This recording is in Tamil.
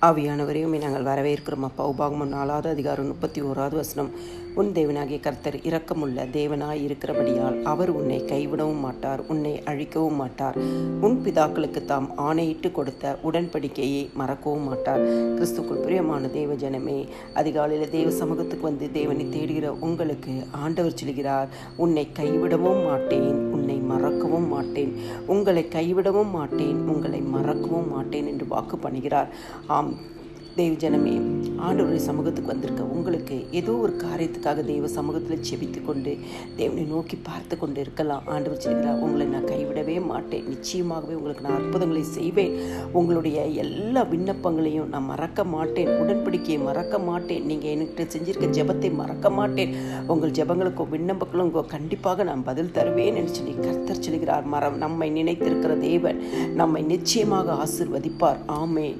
ஆவியானவரையுமே நாங்கள் வரவேற்கிறோம் அப்பா. உபாகமம் 4வது அதிகாரம் 31வது வசனம். உன் தேவனாகிய கர்த்தர் இரக்கமுள்ள தேவனாய் இருக்கிறபடியால் அவர் உன்னை கைவிடவும் மாட்டார், உன்னை அழிக்கவும் மாட்டார். உன் பிதாக்களுக்கு தாம் ஆணையிட்டு கொடுத்த உடன்படிக்கையை மறக்கவும் மாட்டார். கிறிஸ்துக்குள் பிரியமான தேவ ஜனமே, அதிகாலையில் தேவ சமூகத்துக்கு வந்து தேவனை தேடுகிற உங்களுக்கு ஆண்டவர் சொல்கிறார், உன்னை கைவிடவும் மாட்டேன், உன்னை மறக்கவும் மாட்டேன், உங்களை கைவிடவும் மாட்டேன், உங்களை மறக்கவும் மாட்டேன் என்று வாக்கு பண்ணுகிறார். ஆம் தேவ ஜனமே, ஆண்டவருடைய சமூகத்துக்கு வந்திருக்க உங்களுக்கு ஏதோ ஒரு காரியத்துக்காக தேவ சமூகத்தில் செபித்து கொண்டு தேவனை நோக்கி பார்த்து கொண்டு இருக்கலாம். ஆண்டவர் சொல்கிறார், உங்களை நான் கைவிடவே மாட்டேன், நிச்சயமாகவே உங்களுக்கு நான் அற்புதங்களை செய்வேன், உங்களுடைய எல்லா விண்ணப்பங்களையும் நான் மறக்க மாட்டேன், உடன்படிக்கையை மறக்க மாட்டேன், நீங்கள் என்கிட்ட செஞ்சிருக்க ஜெபத்தை மறக்க மாட்டேன், உங்கள் ஜெபங்களுக்கும் விண்ணப்பங்களும் கண்டிப்பாக நான் பதில் தருவேன் என்று சொல்லி கர்த்தர் சொல்கிறார். நம்மை நினைத்திருக்கிற தேவன் நம்மை நிச்சயமாக ஆசீர்வதிப்பார். ஆமென்.